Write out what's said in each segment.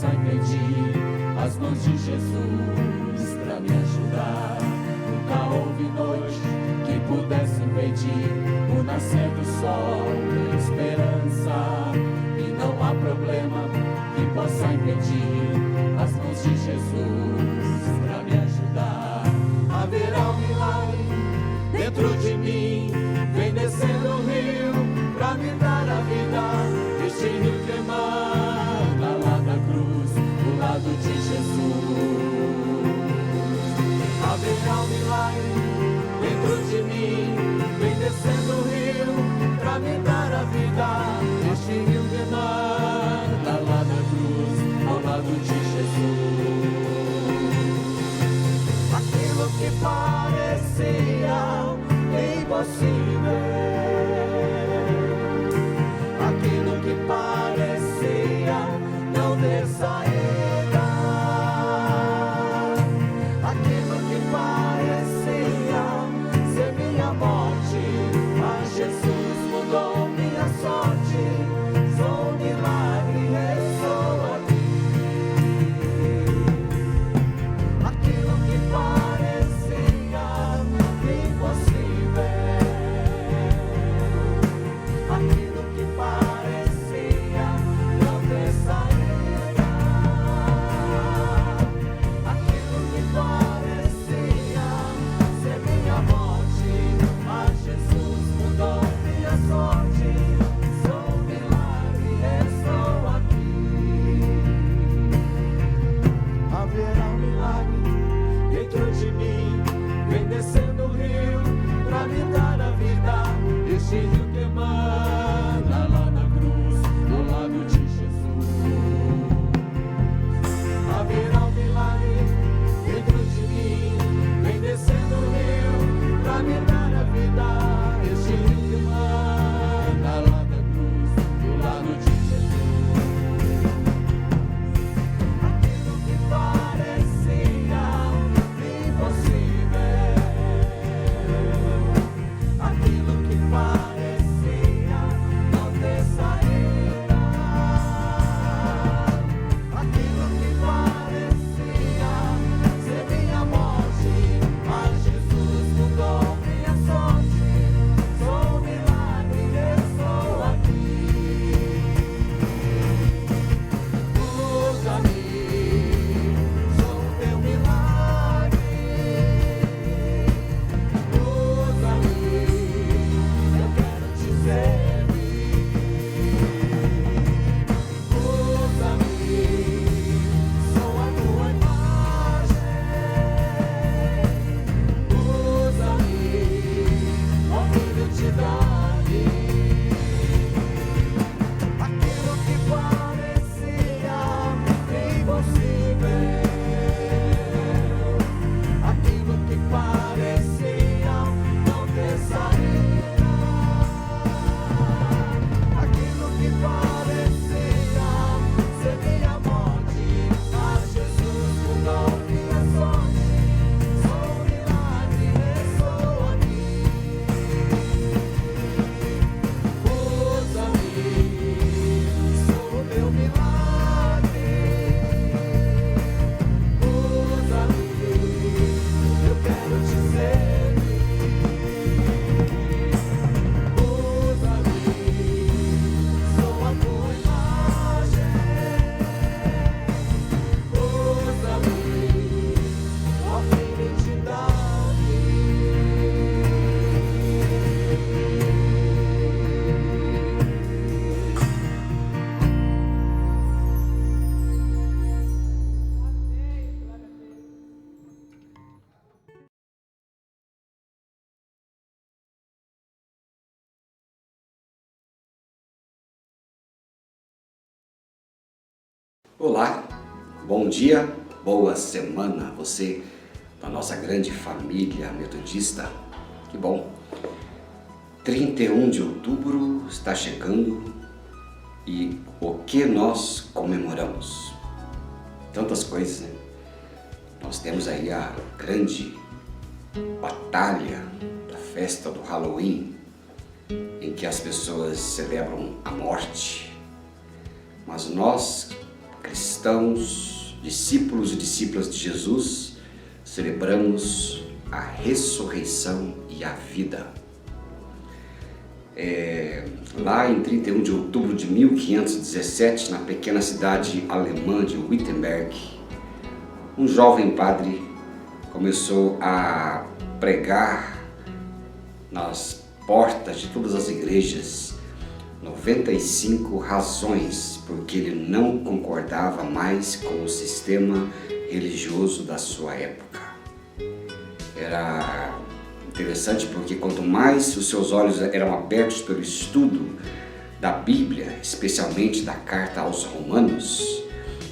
possa impedir as mãos de Jesus pra me ajudar. Nunca houve noite que pudesse impedir o nascer do sol da esperança. E não há problema que possa impedir as mãos de Jesus pra me ajudar. Haverá um milagre dentro de mim, vem descendo o rio pra me dar a vida. Este rio que emana lá da cruz, do lado de Jesus. Haverá um milagre dentro de mim, vem descendo o rio pra me dar a vida. Este rio que emana lá da cruz, ao lado de Jesus. Aquilo que parecia impossível, aquilo que parecia não ter saída, aquilo que parecia ser minha morte, mas Jesus mudou minha sorte. Sou um milagre, estou aqui. Aquilo que parecia impossível, aquilo que parecia não ter saída, aquilo que parecia ser minha morte, mas Jesus mudou minha sorte. Sou um milagre, estou aqui. Haverá um milagre dentro de mim, vem descendo o rio pra me dar a vida. Este rio que emana lá na cruz, do lado de Jesus. Haverá um milagre dentro de mim, vem descendo o rio pra me dar a vida. Este rio que emana lá da cruz, do lado de Jesus. Aquilo que parecia impossível, aquilo que parecia não ter saída, aquilo que parecia ser minha morte, mas Jesus mudou minha sorte. Sou um milagre, estou aqui. Usa-me, sou o teu milagre. Usa-me, eu quero te servir. Usa-me, sou a tua imagem. Usa-me, ó filho de Davi. Aquilo que parecia impossível, aquilo que parecia não ter saída, aquilo que parecia ser minha morte, mas Jesus mudou minha sorte. Sou um milagre, estou aqui. Usa-me, sou o teu milagre. Usa-me, eu quero te servir. Usa-me, sou a tua imagem. Usa-me, ó filho de Davi. Olá, bom dia, boa semana, você da nossa grande família metodista. Que bom! 31 de outubro está chegando e o que nós comemoramos? Tantas coisas, né? Nós temos aí a grande batalha da festa do Halloween, em que as pessoas celebram a morte. Mas nós cristãos, discípulos e discípulas de Jesus, celebramos a ressurreição e a vida. Lá em 31 de outubro de 1517, na pequena cidade alemã de Wittenberg, um jovem padre começou a pregar nas portas de todas as igrejas 95 razões porque ele não concordava mais com o sistema religioso da sua época. Era interessante porque quanto mais os seus olhos eram abertos pelo estudo da Bíblia, especialmente da carta aos Romanos,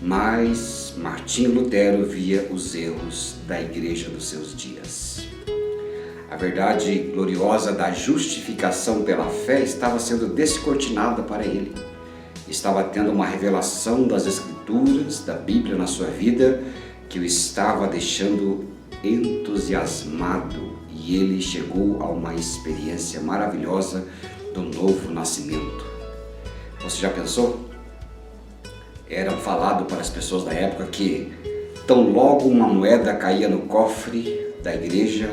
mais Martinho Lutero via os erros da igreja dos seus dias. A verdade gloriosa da justificação pela fé estava sendo descortinada para ele. Estava tendo uma revelação das Escrituras, da Bíblia na sua vida, que o estava deixando entusiasmado, e ele chegou a uma experiência maravilhosa do novo nascimento. Você já pensou? Era falado para as pessoas da época que tão logo uma moeda caía no cofre da igreja,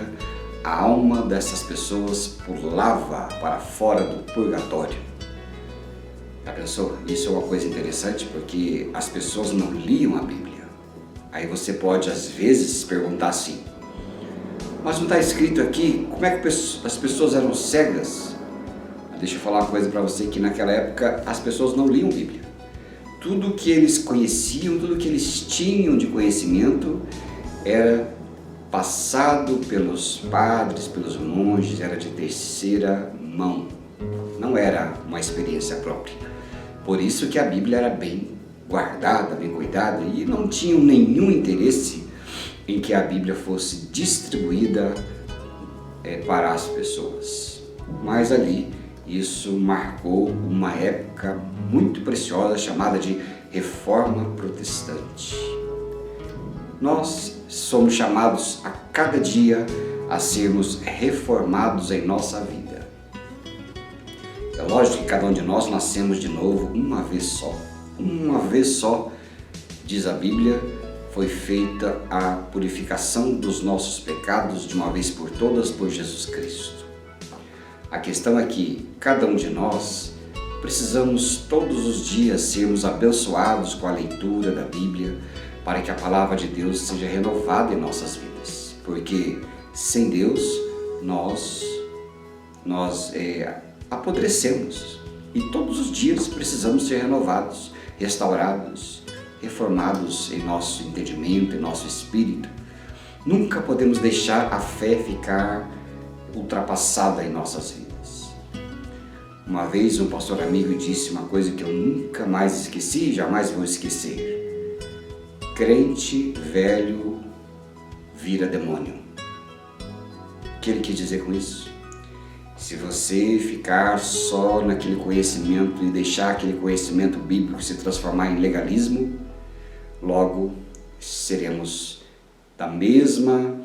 a alma dessas pessoas pulava para fora do purgatório. Já pensou? Isso é uma coisa interessante porque as pessoas não liam a Bíblia. Aí você pode às vezes perguntar assim: mas não está escrito aqui como é que as pessoas eram cegas? Deixa eu falar uma coisa para você, que naquela época as pessoas não liam Bíblia. Tudo que eles conheciam, tudo que eles tinham de conhecimento era passado pelos padres, pelos monges, era de terceira mão. Não era uma experiência própria. Por isso que a Bíblia era bem guardada, bem cuidada, e não tinham nenhum interesse em que a Bíblia fosse distribuída para as pessoas. Mas ali isso marcou uma época muito preciosa chamada de Reforma Protestante. Nós somos chamados a cada dia a sermos reformados em nossa vida. É lógico que cada um de nós nascemos de novo uma vez só. Uma vez só, diz a Bíblia, foi feita a purificação dos nossos pecados de uma vez por todas por Jesus Cristo. A questão é que cada um de nós precisamos todos os dias sermos abençoados com a leitura da Bíblia para que a palavra de Deus seja renovada em nossas vidas. Porque sem Deus nós apodrecemos e todos os dias precisamos ser renovados, restaurados, reformados em nosso entendimento, em nosso espírito. Nunca podemos deixar a fé ficar ultrapassada em nossas vidas. Uma vez um pastor amigo disse uma coisa que eu nunca mais esqueci e jamais vou esquecer: crente velho vira demônio. O que ele quis dizer com isso? Se você ficar só naquele conhecimento e deixar aquele conhecimento bíblico se transformar em legalismo, logo seremos da mesma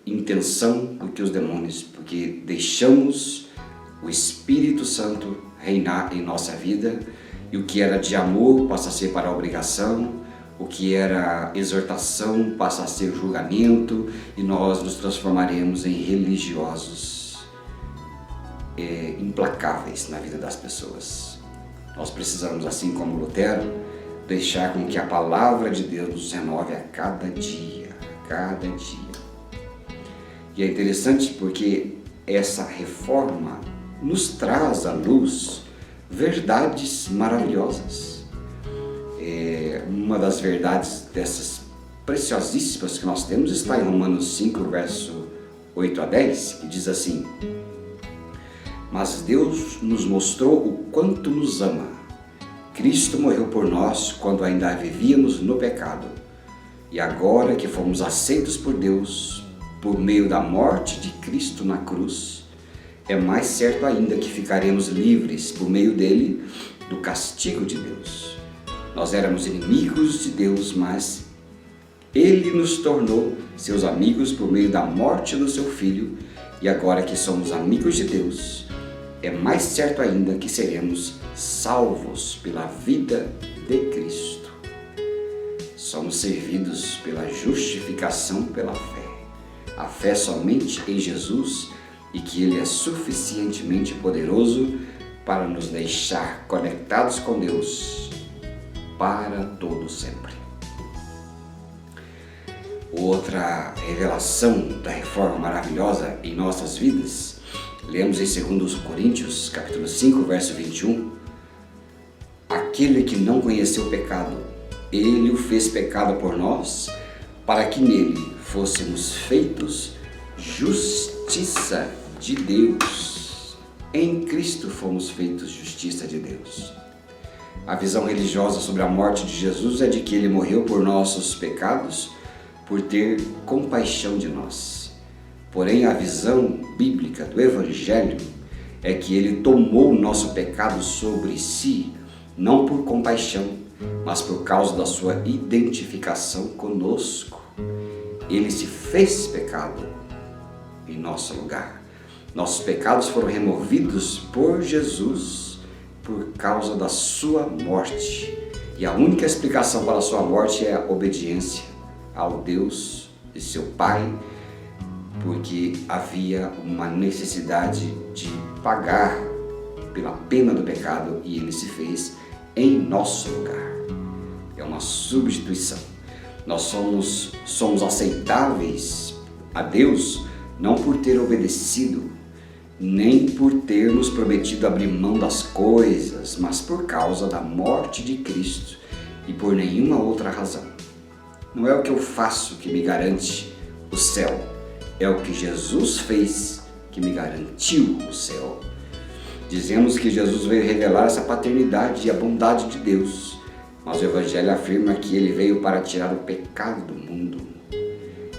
intenção do que os demônios, porque deixamos o Espírito Santo reinar em nossa vida, e o que era de amor passa a ser para obrigação, o que era exortação passa a ser julgamento, e nós nos transformaremos em religiosos implacáveis na vida das pessoas. Nós precisamos, assim como Lutero, deixar com que a palavra de Deus nos renove a cada dia, E é interessante porque essa reforma nos traz à luz verdades maravilhosas. Uma das verdades dessas preciosíssimas que nós temos está em Romanos 5, verso 8 a 10, que diz assim: mas Deus nos mostrou o quanto nos ama. Cristo morreu por nós quando ainda vivíamos no pecado. E agora que fomos aceitos por Deus, por meio da morte de Cristo na cruz, é mais certo ainda que ficaremos livres por meio dele do castigo de Deus. Nós éramos inimigos de Deus, mas ele nos tornou seus amigos por meio da morte do seu Filho, e agora que somos amigos de Deus, é mais certo ainda que seremos salvos pela vida de Cristo. Somos servidos pela justificação pela fé. A fé somente em Jesus e que Ele é suficientemente poderoso para nos deixar conectados com Deus para todo sempre. Outra revelação da reforma maravilhosa em nossas vidas, lemos em 2 Coríntios, capítulo 5, verso 21, aquele que não conheceu o pecado, Ele o fez pecado por nós, para que nele fôssemos feitos justiça de Deus. Em Cristo fomos feitos justiça de Deus. A visão religiosa sobre a morte de Jesus é de que Ele morreu por nossos pecados, por ter compaixão de nós. Porém, a visão bíblica do Evangelho é que Ele tomou o nosso pecado sobre si, não por compaixão, mas por causa da sua identificação conosco. Ele se fez pecado em nosso lugar. Nossos pecados foram removidos por Jesus por causa da sua morte. E a única explicação para a sua morte é a obediência ao Deus de seu Pai, porque havia uma necessidade de pagar pela pena do pecado e Ele se fez em nosso lugar. É uma substituição. Nós somos aceitáveis a Deus não por ter obedecido, nem por ter nos prometido abrir mão das coisas, mas por causa da morte de Cristo e por nenhuma outra razão. Não é o que eu faço que me garante o céu, é o que Jesus fez que me garantiu o céu. Dizemos que Jesus veio revelar essa paternidade e a bondade de Deus, mas o Evangelho afirma que Ele veio para tirar o pecado do mundo.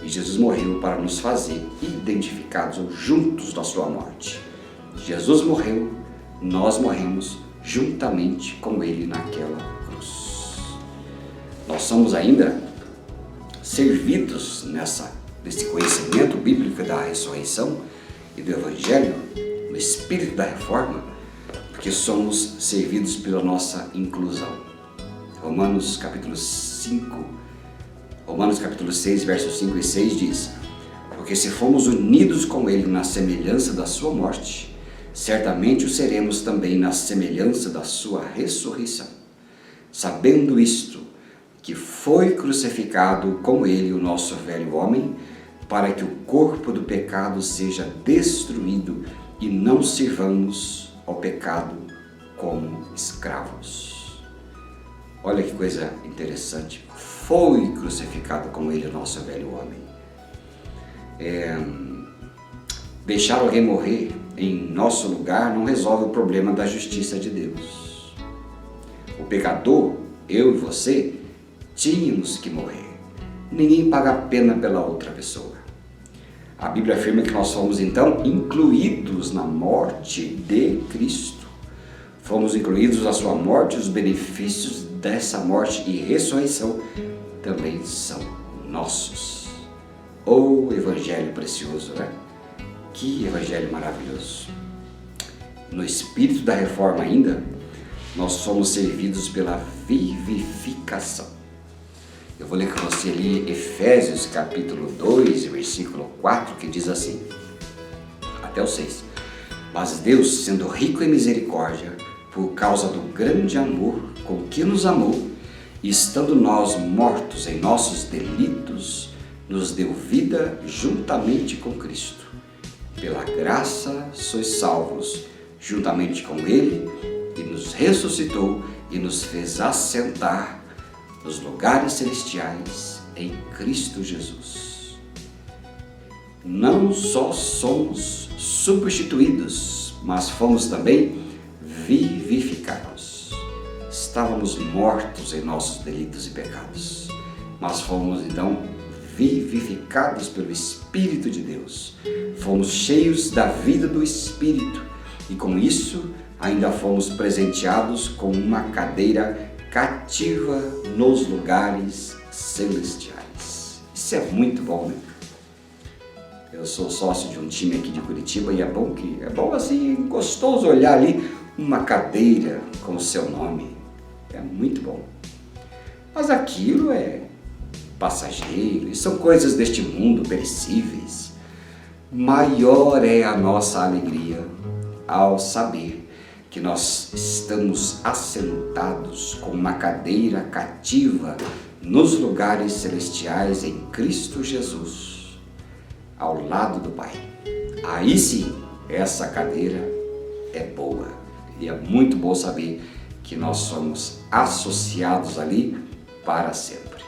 E Jesus morreu para nos fazer identificados ou juntos da sua morte. Jesus morreu, nós morremos juntamente com Ele naquela cruz. Nós somos ainda servidos nesse conhecimento bíblico da ressurreição e do Evangelho, no espírito da reforma, porque somos servidos pela nossa inclusão. Romanos capítulo 6, versos 5 e 6 diz: porque se fomos unidos com Ele na semelhança da sua morte, certamente o seremos também na semelhança da sua ressurreição. Sabendo isto, que foi crucificado com Ele o nosso velho homem, para que o corpo do pecado seja destruído e não sirvamos ao pecado como escravos. Olha que coisa interessante. Foi crucificado com Ele o nosso velho homem. Deixar alguém morrer em nosso lugar não resolve o problema da justiça de Deus. O pecador, eu e você, tínhamos que morrer. Ninguém paga a pena pela outra pessoa. A Bíblia afirma que nós fomos então incluídos na morte de Cristo. Fomos incluídos na sua morte, os benefícios dessa morte e ressurreição também são nossos. Oh, Evangelho precioso, né? Que Evangelho maravilhoso. No espírito da reforma ainda, nós somos servidos pela vivificação. Eu vou ler com você ali Efésios capítulo 2, versículo 4, que diz assim, até o 6. Mas Deus, sendo rico em misericórdia, por causa do grande amor com que nos amou, e estando nós mortos em nossos delitos, nos deu vida juntamente com Cristo. Pela graça sois salvos, juntamente com Ele, e nos ressuscitou e nos fez assentar nos lugares celestiais em Cristo Jesus. Não só somos substituídos, mas fomos também vivificados. Estávamos mortos em nossos delitos e pecados, mas fomos então vivificados pelo Espírito de Deus. Fomos cheios da vida do Espírito e com isso ainda fomos presenteados com uma cadeira cativa nos lugares celestiais. Isso é muito bom, né? Eu sou sócio de um time aqui de Curitiba e é bom assim, gostoso olhar ali uma cadeira com o seu nome. é muito bom. Mas aquilo é passageiro e são coisas deste mundo perecíveis. Maior é a nossa alegria ao saber que nós estamos assentados com uma cadeira cativa nos lugares celestiais em Cristo Jesus, ao lado do Pai. Aí sim, essa cadeira é boa. E é muito bom saber que nós somos associados ali para sempre.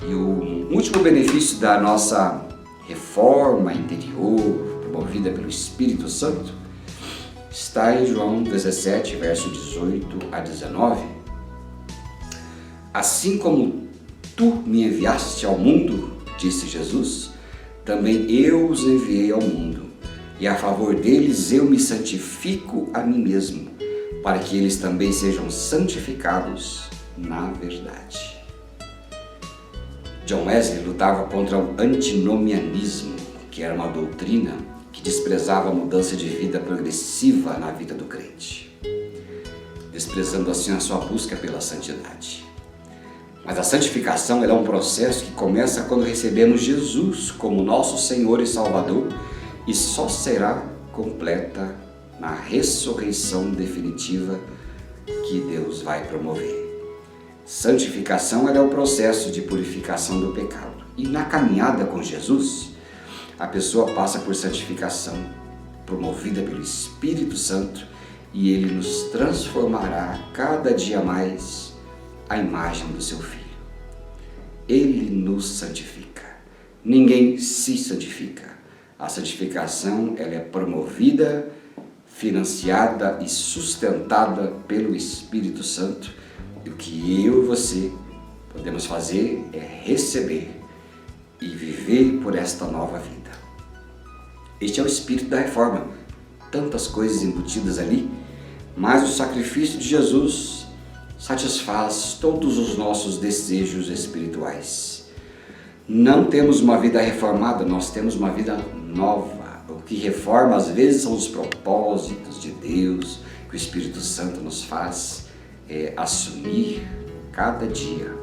E o último benefício da nossa reforma interior, promovida pelo Espírito Santo, está em João 17, verso 18 a 19. Assim como tu me enviaste ao mundo, disse Jesus, também eu os enviei ao mundo, e a favor deles eu me santifico a mim mesmo, para que eles também sejam santificados na verdade. John Wesley lutava contra o antinomianismo, que era uma doutrina que desprezava a mudança de vida progressiva na vida do crente, desprezando assim a sua busca pela santidade. Mas a santificação é um processo que começa quando recebemos Jesus como nosso Senhor e Salvador e só será completa na ressurreição definitiva que Deus vai promover. Santificação é o processo de purificação do pecado. E na caminhada com Jesus, a pessoa passa por santificação, promovida pelo Espírito Santo, e Ele nos transformará cada dia mais à imagem do seu Filho. Ele nos santifica. Ninguém se santifica. A santificação ela é promovida, financiada e sustentada pelo Espírito Santo. E o que eu e você podemos fazer é receber e viver por esta nova vida. Este é o espírito da reforma. Tantas coisas embutidas ali, mas o sacrifício de Jesus satisfaz todos os nossos desejos espirituais. Não temos uma vida reformada, nós temos uma vida nova. O que reforma às vezes são os propósitos de Deus, que o Espírito Santo nos faz assumir cada dia.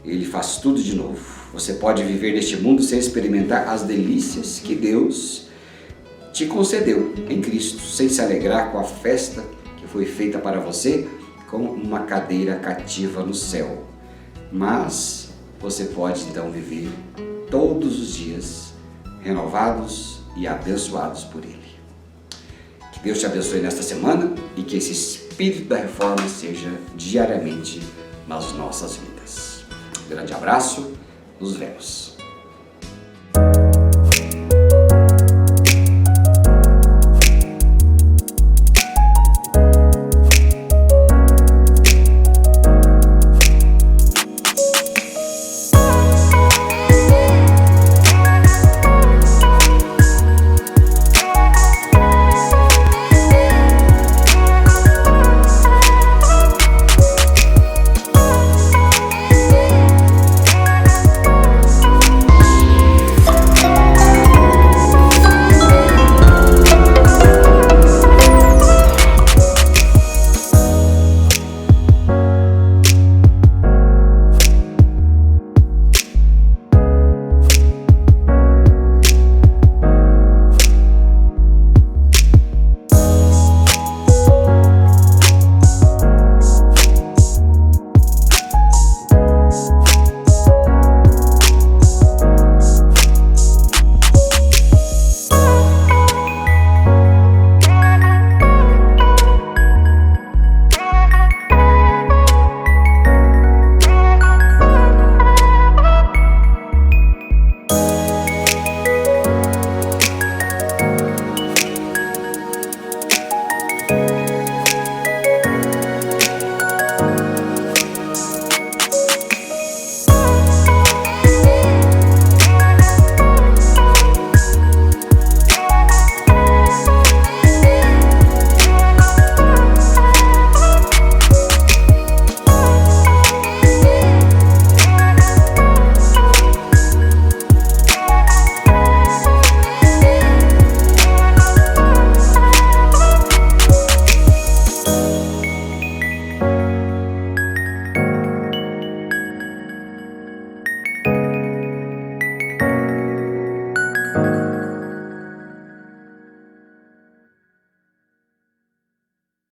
Ele faz tudo de novo. Você pode viver neste mundo sem experimentar as delícias que Deus te concedeu em Cristo, sem se alegrar com a festa que foi feita para você com uma cadeira cativa no céu. Mas você pode então viver todos os dias renovados e abençoados por Ele. Que Deus te abençoe nesta semana e que esse espírito da reforma seja diariamente nas nossas vidas. Grande abraço, nos vemos.